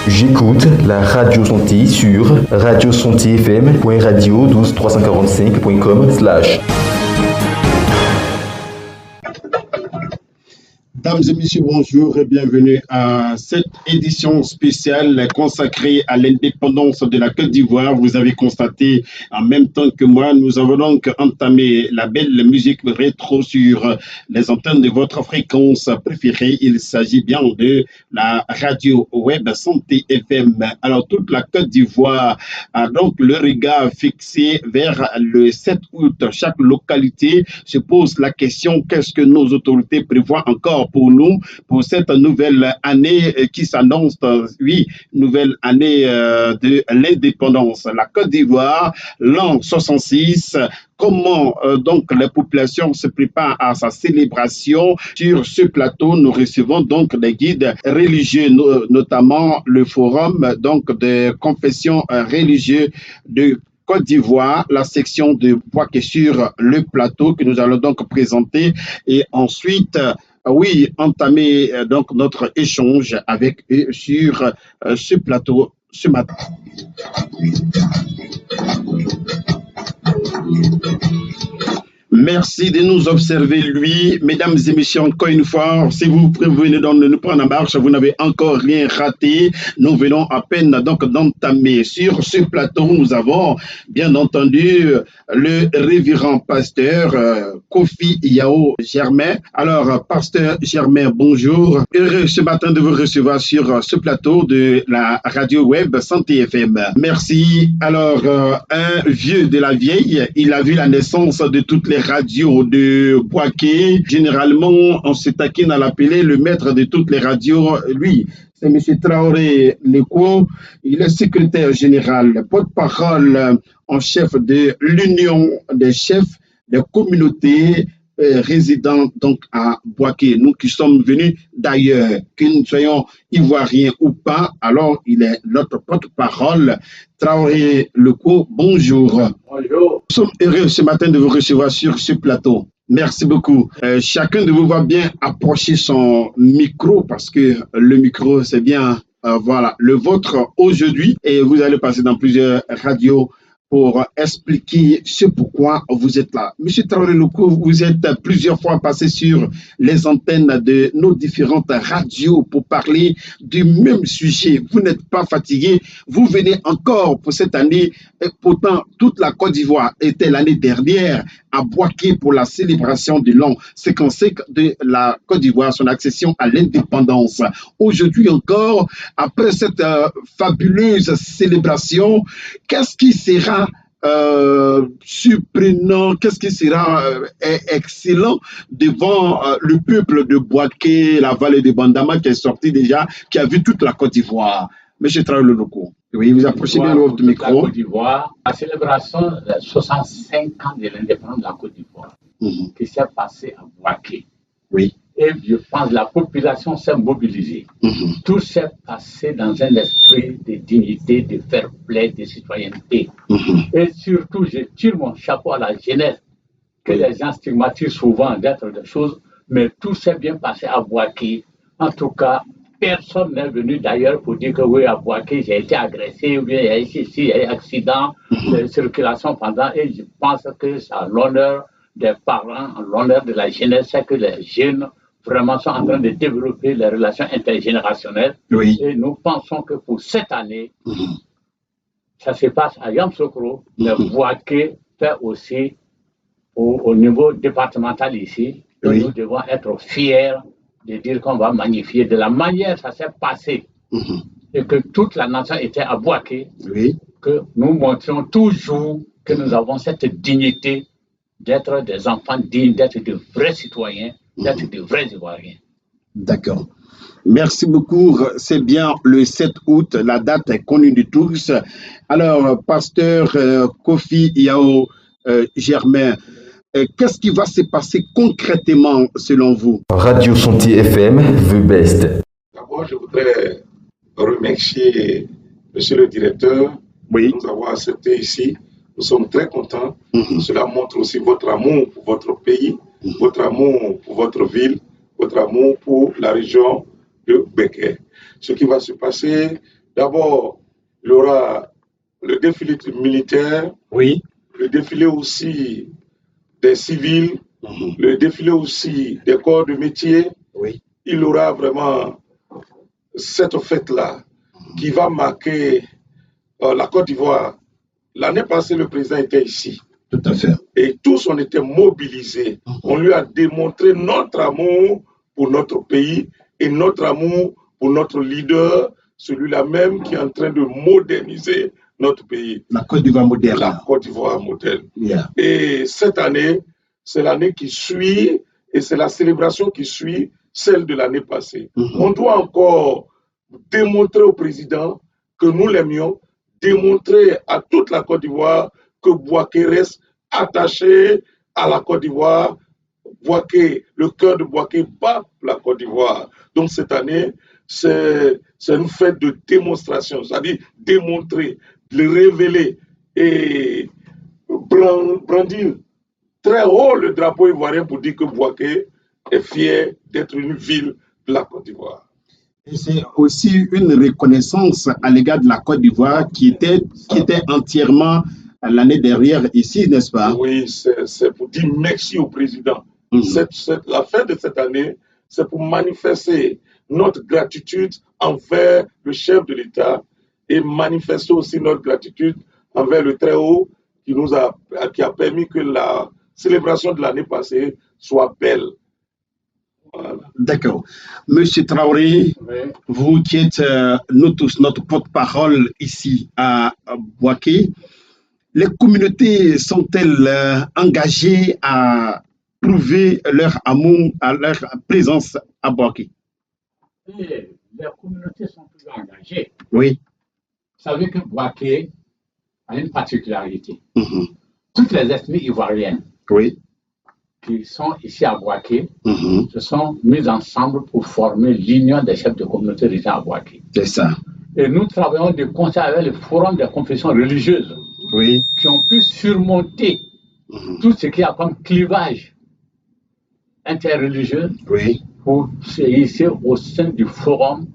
J'écoute la Radio Santé sur radiosantefm.radio12345.com/. Mesdames et messieurs, bonjour et bienvenue à cette édition spéciale consacrée à l'indépendance de la Côte d'Ivoire. Vous avez constaté en même temps que moi, nous avons donc entamé la belle musique rétro sur les antennes de votre fréquence préférée. Il s'agit bien de la radio web Santé FM. Alors, toute la Côte d'Ivoire a donc le regard fixé vers le 7 août. Chaque localité se pose la question, qu'est-ce que nos autorités prévoient encore pour nous, pour cette nouvelle année qui s'annonce, oui, nouvelle année de l'indépendance. La Côte d'Ivoire, l'an 66, comment donc les populations se préparent à sa célébration. Sur ce plateau, nous recevons donc des guides religieux, notamment le forum donc des confessions religieuses de Côte d'Ivoire, la section de Bouaké sur le plateau que nous allons donc présenter et ensuite oui, entamer donc notre échange avec eux sur ce plateau ce matin. Merci de nous observer, lui. Mesdames et messieurs, encore une fois, si vous venez de nous prendre en marche, vous n'avez encore rien raté. Nous venons à peine donc d'entamer. Sur ce plateau, nous avons bien entendu le révérend pasteur Kofi Yao Germain. Alors, pasteur Germain, bonjour. Heureux ce matin de vous recevoir sur ce plateau de la radio web Santé FM. Merci. Alors, un vieux de la vieille, il a vu la naissance de toutes les radios de Bouaké. Généralement, on se taquine à l'appeler le maître de toutes les radios. Lui, c'est M. Traoré Leko. Il est secrétaire général, porte-parole en chef de l'Union des chefs des communautés résidant donc à Bouaké. Nous qui sommes venus d'ailleurs, que nous soyons ivoiriens ou pas, alors il est notre porte-parole. Traoré Leko, bonjour. Bonjour. Nous sommes heureux ce matin de vous recevoir sur ce plateau. Merci beaucoup. Chacun de vous va bien approcher son micro parce que le micro c'est bien voilà le vôtre aujourd'hui et vous allez passer dans plusieurs radios pour expliquer ce pourquoi vous êtes là. Monsieur Traoré Leko, vous êtes plusieurs fois passé sur les antennes de nos différentes radios pour parler du même sujet. Vous n'êtes pas fatigué. Vous venez encore pour cette année. Et pourtant, toute la Côte d'Ivoire était l'année dernière à Bouaké pour la célébration de l'an 55 de la Côte d'Ivoire, son accession à l'indépendance. Aujourd'hui encore, après cette fabuleuse célébration, qu'est-ce qui sera surprenant, qu'est-ce qui sera excellent devant le peuple de Bouaké, la vallée de Bandama qui est sorti déjà, qui a vu toute la Côte d'Ivoire. Monsieur Traoré Leko, oui, vous approchez bien votre micro. La Côte d'Ivoire, la célébration des 65 ans de l'indépendance de la Côte d'Ivoire, qui s'est passée à Bouaké. Oui. Et je pense que la population s'est mobilisée. Tout s'est passé dans un esprit de dignité, de fair play, de citoyenneté. Et surtout, je tire mon chapeau à la jeunesse, que les gens stigmatisent souvent d'être des choses, mais tout s'est bien passé à Bouaké. En tout cas, personne n'est venu d'ailleurs pour dire que oui, à Bouaké, j'ai été agressé, ou bien il y a ici, il y a eu accident de circulation pendant, et je pense que c'est à l'honneur des parents, à l'honneur de la jeunesse, c'est que les jeunes vraiment sont en train de développer les relations intergénérationnelles. Oui. Et nous pensons que pour cette année, ça se passe à Yamoussoukro, mais Bouaké fait aussi au niveau départemental ici. Oui. Nous devons être fiers de dire qu'on va magnifier de la manière ça s'est passé et que toute la nation était à Bouaké, que nous montrions toujours que nous avons cette dignité d'être des enfants dignes, d'être de vrais citoyens, d'être de vrais Ivoiriens. D'accord. Merci beaucoup. C'est bien le 7 août, la date est connue de tous. Alors, pasteur Kofi Yao Germain, qu'est-ce qui va se passer concrètement selon vous? Radio Santé FM, the best. D'abord, je voudrais remercier monsieur le directeur de nous avoir acceptés ici. Nous sommes très contents. Cela montre aussi votre amour pour votre pays, votre amour pour votre ville, votre amour pour la région de Bouaké. Ce qui va se passer D'abord, il y aura le défilé militaire, oui, le défilé aussi des civils, le défilé aussi des corps de métier. Oui. Il y aura vraiment cette fête-là qui va marquer la Côte d'Ivoire. L'année passée, le président était ici. Tout à fait. Et tous, on était mobilisés. On lui a démontré notre amour pour notre pays et notre amour pour notre leader, celui-là même qui est en train de moderniser notre pays. La Côte d'Ivoire moderne. La Côte d'Ivoire moderne. Yeah. Et cette année, c'est l'année qui suit et c'est la célébration qui suit celle de l'année passée. On doit encore démontrer au président que nous l'aimions, démontrer à toute la Côte d'Ivoire que Bouaké reste attaché à la Côte d'Ivoire. Bouaké, le cœur de Bouaké bat la Côte d'Ivoire. Donc cette année, c'est une fête de démonstration, c'est-à-dire démontrer, le révéler et brandir très haut le drapeau ivoirien pour dire que Bouaké est fier d'être une ville de la Côte d'Ivoire. Et c'est aussi une reconnaissance à l'égard de la Côte d'Ivoire qui était entièrement l'année dernière ici, n'est-ce pas? Oui, c'est pour dire merci au président. La fin de cette année, c'est pour manifester notre gratitude envers le chef de l'État et manifester aussi notre gratitude envers le Très-Haut qui a permis que la célébration de l'année passée soit belle. Voilà. D'accord. Monsieur Traoré, oui. Vous qui êtes, nous tous, notre porte-parole ici à Bouaké, les communautés sont-elles engagées à prouver leur amour, à leur présence à Bouaké? Les communautés sont toujours engagées. Oui. Vous savez que Bouaké a une particularité. Toutes les ethnies ivoiriennes, oui, qui sont ici à Bouaké, se sont mises ensemble pour former l'union des chefs de communauté résidant à Bouaké. C'est ça. Et nous travaillons de concert avec le Forum des confessions religieuses, oui, qui ont pu surmonter tout ce qu'il y a comme clivage interreligieux, oui, pour se hisser au sein du Forum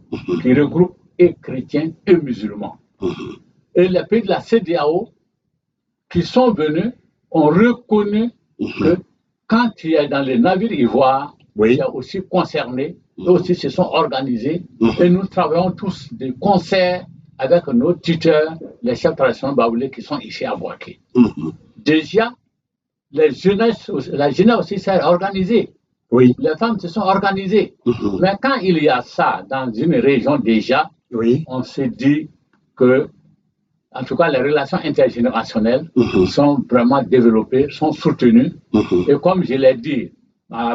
qui regroupe et chrétiens et musulmans. Et les pays de la CEDEAO qui sont venus ont reconnu que quand il est dans les navires ivoires, oui, il est aussi concerné, eux aussi se sont organisés, et nous travaillons tous de concert avec nos tuteurs, les chefs traditionnels baoulés qui sont ici à Bouaké. Déjà, la jeunesse aussi s'est organisée. Oui. Les femmes se sont organisées. Mais quand il y a ça dans une région déjà, oui, on se dit que, en tout cas, les relations intergénérationnelles sont vraiment développées, sont soutenues. Et comme je l'ai dit,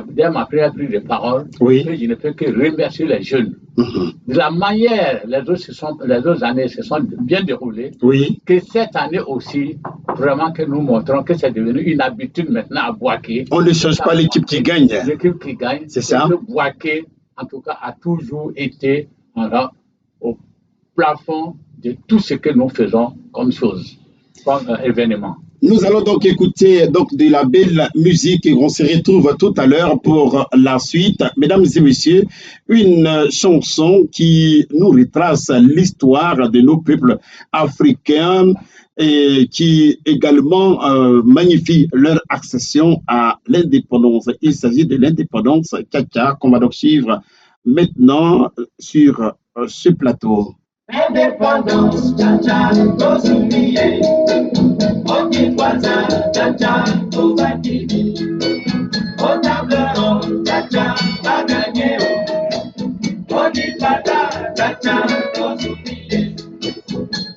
dès ma première prise de parole, oui, je ne peux que remercier les jeunes. De la manière, les autres années se sont bien déroulées, oui, que cette année aussi, vraiment que nous montrons que c'est devenu une habitude maintenant à Bouaké. On ne change pas l'équipe qui gagne. L'équipe qui gagne, c'est ça. Le Bouaké, en tout cas, a toujours été au plafond de tout ce que nous faisons comme chose, comme événement. Nous allons donc écouter de la belle musique et on se retrouve tout à l'heure pour la suite. Mesdames et messieurs, une chanson qui nous retrace l'histoire de nos peuples africains et qui également magnifie leur accession à l'indépendance. Il s'agit de l'indépendance Tcha-Tcha qu'on va donc suivre maintenant sur ce plateau. Indépendance, Tcha-Tcha, Kosumie. Okikwaza, Tcha-Tcha, Koubati. Au tableau, Tcha-Tcha, va gagner. Okikwaza, Tcha-Tcha, Kosumie.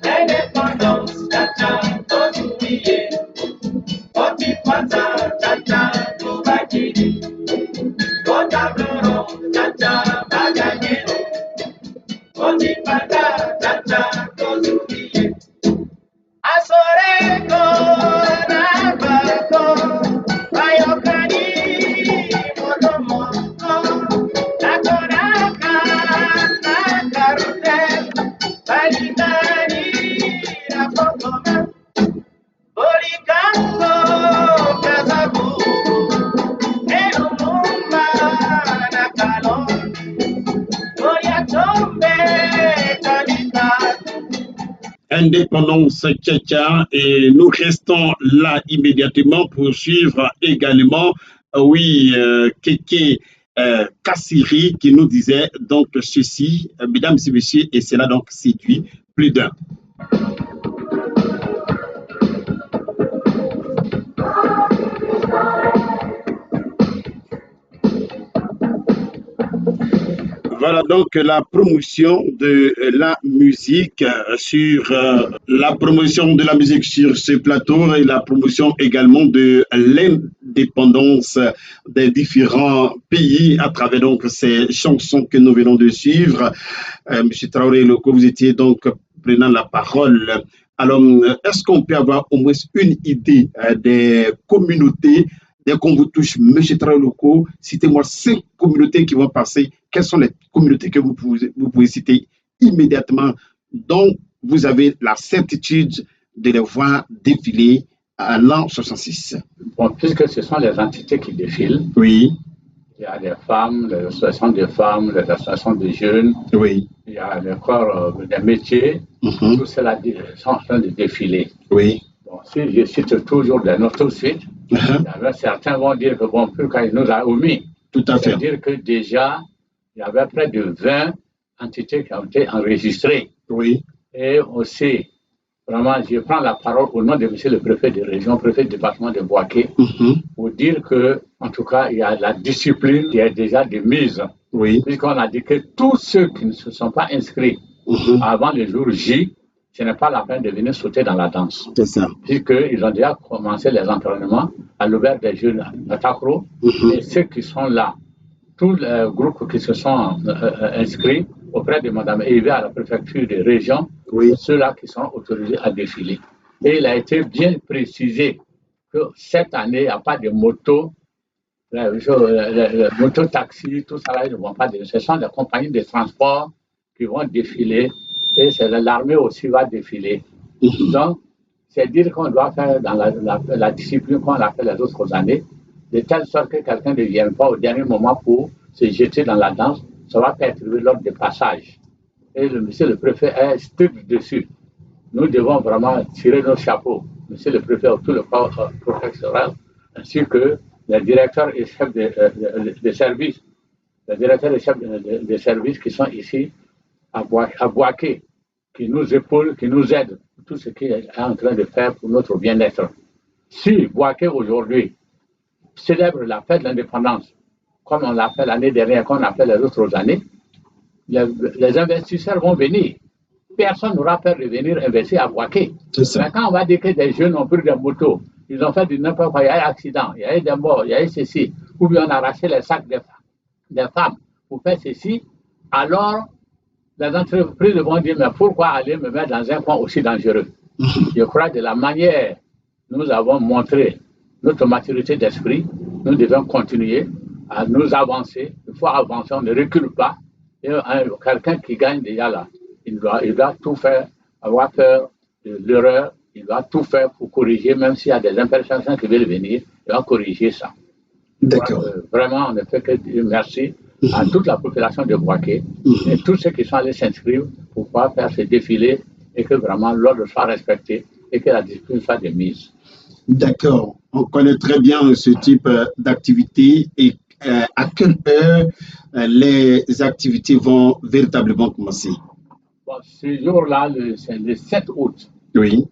Indépendance, Tcha-Tcha, Kosumie. Okikwaza, Tcha-Tcha, Koubati. Au tableau, Tcha-Tcha, va gagner. Okikwaza, Tcha-Tcha, Kosumie. Asoreko na bako ayokani modomo nakoraka na karute balitani na kokoma olikango kazabu elumuma na kalon oliatombe kalita Indépendance Tchétcha, et nous restons là immédiatement pour suivre également, Kéké Kassiri qui nous disait donc ceci, mesdames et messieurs, et cela donc séduit plus d'un. Voilà donc la promotion de la musique sur ce plateau et la promotion également de l'indépendance des différents pays à travers donc ces chansons que nous venons de suivre. Monsieur Traoré Loko, vous étiez donc prenant la parole. Alors, est-ce qu'on peut avoir au moins une idée des communautés? Dès qu'on vous touche, M. Traoré Loko, citez-moi 5 communautés qui vont passer. Quelles sont les communautés que vous pouvez citer immédiatement, dont vous avez la certitude de les voir défiler à l'an 66? Bon, puisque ce sont les entités qui défilent, oui. Il y a les femmes, les associations de femmes, les associations de jeunes, oui. Il y a le corps des métiers, tout cela sont en train de défiler. Oui. Bon, si je cite toujours des noms tout de suite, certains vont dire que bon, plus qu'il nous a omis. Tout à fait. C'est-à-dire que déjà, il y avait près de 20 entités qui ont été enregistrées. Oui. Et aussi, vraiment, je prends la parole au nom de M. le préfet de région, préfet du département de Bouaké, pour dire que, en tout cas, il y a la discipline qui est déjà de mise. Oui. Puisqu'on a dit que tous ceux qui ne se sont pas inscrits avant le jour J, ce n'est pas la peine de venir sauter dans la danse. C'est ça. Puisqu'ils ont déjà commencé les entraînements à l'auberge des jeunes à Takro. Et ceux qui sont là, tous les groupes qui se sont inscrits auprès de Mme Eve à la préfecture de région, ceux-là qui sont autorisés à défiler. Et il a été bien précisé que cette année, il n'y a pas de moto, les moto-taxis, tout ça là, ils ne vont pas défiler. Ce sont des compagnies de transport qui vont défiler et l'armée aussi va défiler. Donc, c'est dire qu'on doit faire dans la discipline qu'on a fait les autres années, de telle sorte que quelqu'un ne vienne pas au dernier moment pour se jeter dans la danse, ça va perturber l'ordre de passage. Et monsieur le préfet est strict dessus. Nous devons vraiment tirer nos chapeaux, monsieur le préfet, tout le corps professionnel, ainsi que les directeurs et chefs de service, les directeurs et chefs de service qui sont ici à Bouaké, qui nous épaulent, qui nous aident pour tout ce qu'il est en train de faire pour notre bien-être. Si Bouaké aujourd'hui célèbre la fête de l'indépendance, comme on l'a fait l'année dernière, comme on l'a fait les autres années, les investisseurs vont venir. Personne n'aura peur de venir investir à Bouaké. Mais quand on va dire que des jeunes ont pris des motos, ils ont fait du n'importe quoi, il y a eu accident, il y a eu des morts, il y a eu ceci, ou bien on a arraché les sacs des femmes pour faire ceci, alors les entreprises vont dire, mais pourquoi aller me mettre dans un coin aussi dangereux? Je crois que de la manière nous avons montré notre maturité d'esprit, nous devons continuer à nous avancer. Il faut avancer, on ne recule pas. Et quelqu'un qui gagne déjà là, il doit tout faire, avoir peur de l'erreur, il doit tout faire pour corriger, même s'il y a des imperfections qui veulent venir, il va corriger ça. D'accord. Vraiment, on ne fait que dire merci à toute la population de Bouaké et tous ceux qui sont allés s'inscrire pour pouvoir faire ce défilé et que vraiment l'ordre soit respecté et que la discipline soit de mise. D'accord. On connaît très bien ce type d'activité et à quelle heure les activités vont véritablement commencer? Bon, ce jour-là, c'est le 7 août. Oui.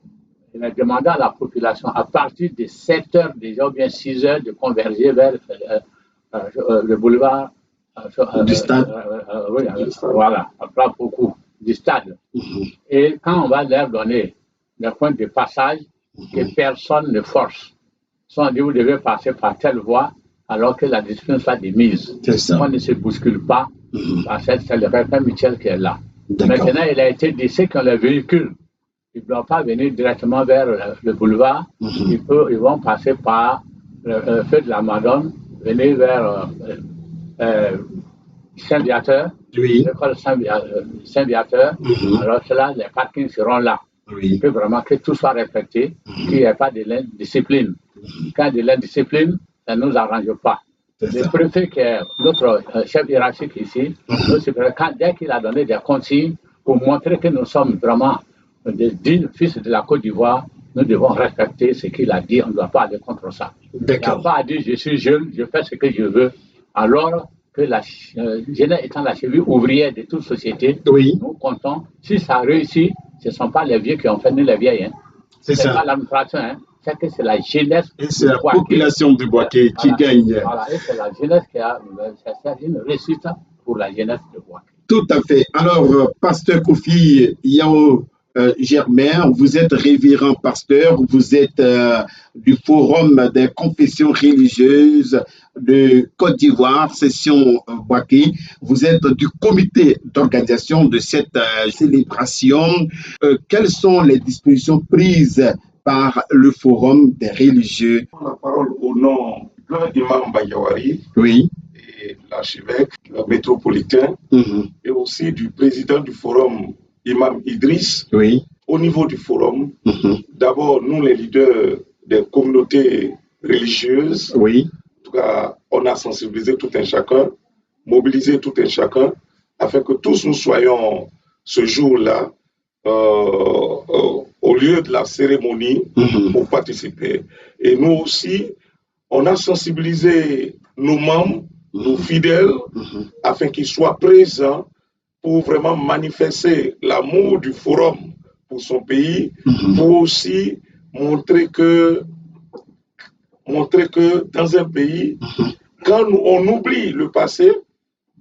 Il a demandé à la population, à partir de 7 heures déjà, ou bien 6 heures, de converger vers le boulevard du stade. Oui, voilà, on parle beaucoup du stade. Et quand on va leur donner des points de passage, que personne ne force. Si on dit vous devez passer par telle voie, alors que la discipline soit démise. On ne se bouscule pas, parce que c'est le référent Michel qui est là. Maintenant, il a été dit, ceux qui ont les véhicules, ils ne doivent pas venir directement vers le boulevard, ils vont passer par le feu de la Madone, venir vers Saint-Viateur, l'école Saint-Viateur, alors là, les parkings seront là. Que vraiment que tout soit respecté, qu'il n'y ait pas de l'indiscipline. Quand il y a de l'indiscipline, ça ne nous arrange pas. Le préfet qui est notre chef hiérarchique ici, dès qu'il a donné des consignes pour montrer que nous sommes vraiment des dignes fils de la Côte d'Ivoire, nous devons respecter ce qu'il a dit, on ne doit pas aller contre ça. Il n'a pas dit je suis jeune, je fais ce que je veux, alors que la jeunesse étant la cheville ouvrière de toute société, nous comptons, si ça réussit, ce ne sont pas les vieux qui ont fait ni les vieilles. Hein. C'est pas l'administration, hein. C'est que c'est la jeunesse. Et c'est la population de Boaké qui gagne. Voilà, et c'est la jeunesse qui a une réussite pour la jeunesse de Boaké. Tout à fait. Alors, pasteur Kofi Yao Germain, vous êtes révérend pasteur, vous êtes du Forum des confessions religieuses de Côte d'Ivoire, session Boaké. Vous êtes du comité d'organisation de cette célébration. Quelles sont les dispositions prises par le Forum des religieux? La parole au nom de l'imam Bayawari. Oui. Et l'archevêque métropolitain et aussi du président du forum, Imam Idriss. Oui. Au niveau du forum, d'abord, nous, les leaders des communautés religieuses, oui. En tout cas, on a sensibilisé tout un chacun, mobilisé tout un chacun, afin que tous nous soyons ce jour-là au lieu de la cérémonie pour participer. Et nous aussi, on a sensibilisé nos membres, nos fidèles, afin qu'ils soient présents pour vraiment manifester l'amour du forum pour son pays, pour aussi montrer que dans un pays, quand on oublie le passé,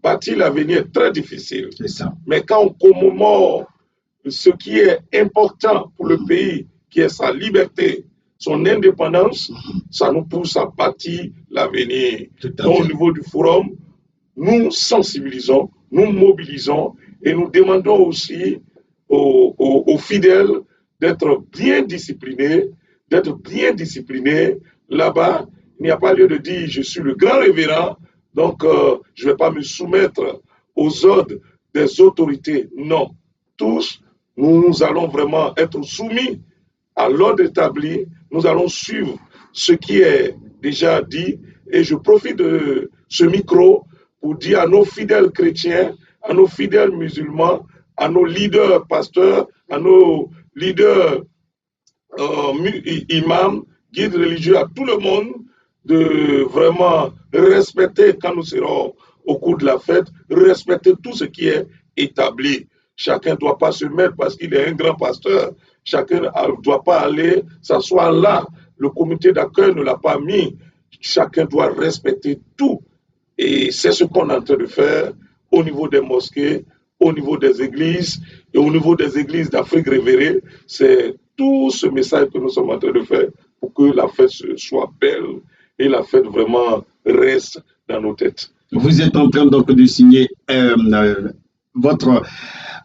bâtir l'avenir est très difficile. C'est ça. Mais quand on commémore ce qui est important pour le pays, qui est sa liberté, son indépendance, ça nous pousse à bâtir l'avenir. Donc, au niveau du forum, nous sensibilisons, nous mobilisons et nous demandons aussi aux fidèles d'être bien disciplinés, Là-bas, il n'y a pas lieu de dire je suis le grand révérend, donc je ne vais pas me soumettre aux ordres des autorités. Non, tous, nous allons vraiment être soumis à l'ordre établi, nous allons suivre ce qui est déjà dit et je profite de ce micro pour dire à nos fidèles chrétiens, à nos fidèles musulmans, à nos leaders pasteurs, à nos leaders imams, guides religieux, à tout le monde de vraiment respecter quand nous serons au cours de la fête, respecter tout ce qui est établi. Chacun ne doit pas se mettre parce qu'il est un grand pasteur. Chacun ne doit pas aller s'asseoir là. Le comité d'accueil ne l'a pas mis. Chacun doit respecter tout. Et c'est ce qu'on est en train de faire au niveau des mosquées, au niveau des églises et au niveau des églises d'Afrique révérée. C'est tout ce message que nous sommes en train de faire pour que la fête soit belle et la fête vraiment reste dans nos têtes. Vous êtes en train donc de signer votre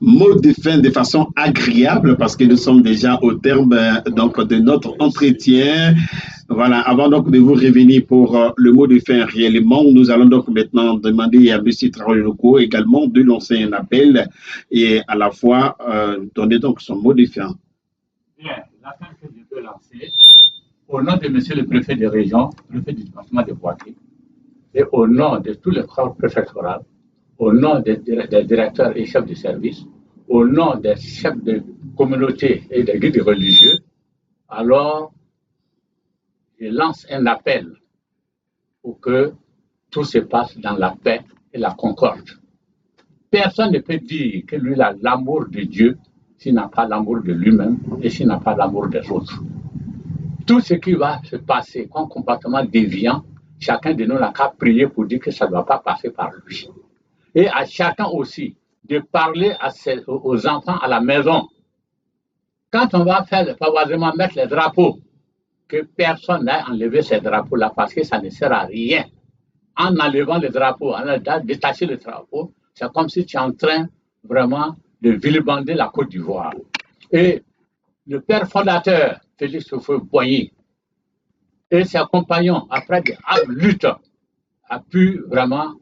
mot de fin de façon agréable parce que nous sommes déjà au terme donc de notre entretien. Voilà, avant donc de vous revenir pour le mot de fin réellement, nous allons donc maintenant demander à M. Traoré Loko également de lancer un appel et à la fois donner donc son mot de fin. Bien, l'appel que je peux lancer au nom de M. le préfet de région, préfet du département de Boaké, et au nom de tous les corps préfectoraux, au nom des directeurs et chefs de service, au nom des chefs de communauté et des guides religieux, alors je lance un appel pour que tout se passe dans la paix et la concorde. Personne ne peut dire que lui a l'amour de Dieu s'il n'a pas l'amour de lui-même et s'il n'a pas l'amour des autres. Tout ce qui va se passer comme comportement déviant, chacun de nous n'a qu'à prier pour dire que ça ne doit pas passer par lui. Et à chacun aussi de parler aux enfants à la maison. Quand on va faire le pavoisement, mettre les drapeaux, que personne n'ait enlevé ces drapeaux-là parce que ça ne sert à rien. En enlevant les drapeaux, en détachant les drapeaux, c'est comme si tu es en train vraiment de vilipender la Côte d'Ivoire. Et le père fondateur, Félix Houphouët-Boigny, et ses compagnons, après des luttes, a pu vraiment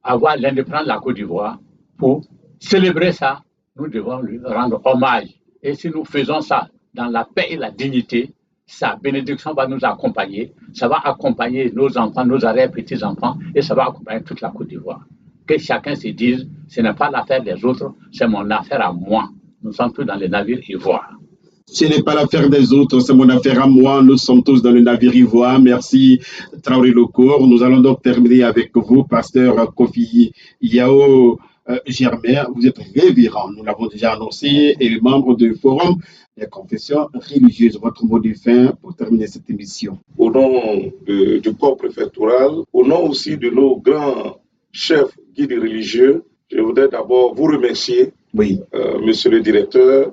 avoir l'indépendance de la Côte d'Ivoire. Pour célébrer ça, nous devons lui rendre hommage. Et si nous faisons ça dans la paix et la dignité, sa bénédiction va nous accompagner, ça va accompagner nos enfants, nos arrière-petits-enfants, et ça va accompagner toute la Côte d'Ivoire. Que chacun se dise, ce n'est pas l'affaire des autres, c'est mon affaire à moi. nous sommes tous dans les navires ivoires. Ce n'est pas l'affaire des autres, c'est mon affaire à moi. Nous sommes tous dans le navire ivoire. Merci, Traoré Lecourt. Nous allons donc terminer avec vous, pasteur Kofi Yao Germain. Vous êtes révérend, nous l'avons déjà annoncé, et membre du Forum des confessions religieuses. Votre mot de fin pour terminer cette émission. Au nom du corps préfectoral, au nom aussi de nos grands chefs guides religieux, je voudrais d'abord vous remercier, monsieur le directeur,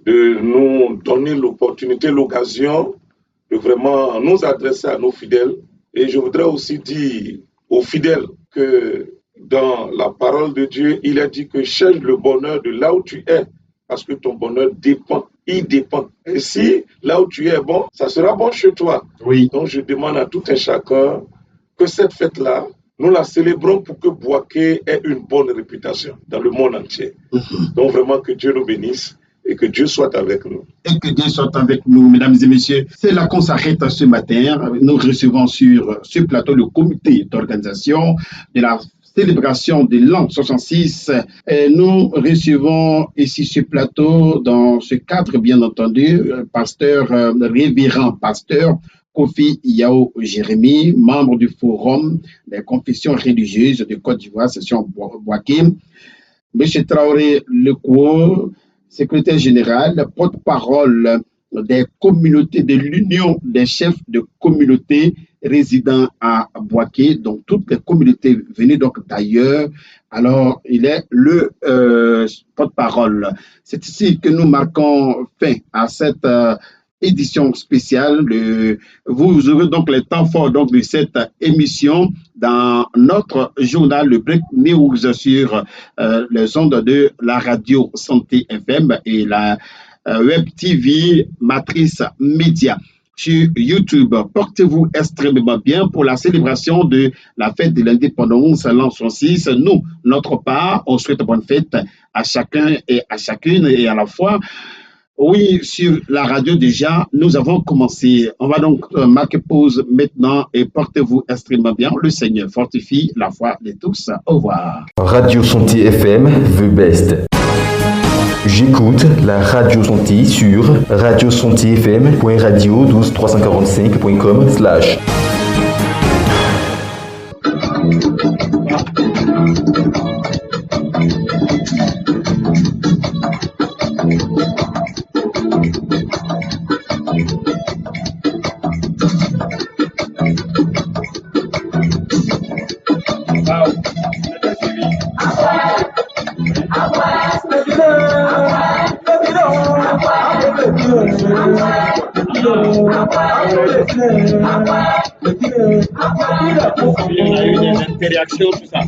de nous donner l'opportunité, l'occasion de vraiment nous adresser à nos fidèles. Et je voudrais aussi dire aux fidèles que dans la parole de Dieu, il a dit que cherche le bonheur de là où tu es, parce que ton bonheur dépend, il dépend. Et si là où tu es bon, ça sera bon chez toi. Donc je demande à tout un chacun que cette fête-là, nous la célébrons pour que Bouaké ait une bonne réputation dans le monde entier. Donc vraiment que Dieu nous bénisse et que Dieu soit avec nous. Et que Dieu soit avec nous, mesdames et messieurs. C'est là qu'on s'arrête ce matin. Nous recevons sur ce plateau le comité d'organisation de la célébration de l'an 66. Et nous recevons ici ce plateau dans ce cadre, bien entendu, révérend pasteur Kofi Yao Jérémy, membre du Forum des confessions religieuses de Côte d'Ivoire, section Bouaké. M. Traoré Lecourt, secrétaire général, porte-parole des communautés de l'Union des chefs de communautés résidant à Bouaké, donc toutes les communautés venues donc d'ailleurs. Alors, il est le porte-parole. C'est ici que nous marquons fin à cette édition spéciale. Vous aurez donc les temps forts donc, de cette émission dans notre journal, le Break News, sur les ondes de la radio Santé FM et la Web TV Matrice Média. Sur YouTube, portez-vous extrêmement bien pour la célébration de la fête de l'indépendance l'an 66. Nous, notre part, on souhaite bonne fête à chacun et à chacune et à la fois. Oui, sur la radio déjà, nous avons commencé. On va donc marquer pause maintenant et portez-vous extrêmement bien. Le Seigneur fortifie la foi de tous. Au revoir. Radio Santi FM, the best. J'écoute la Radio Santi sur radiosantifm.radio12345.com/. Il y a eu des interactions, tout ça.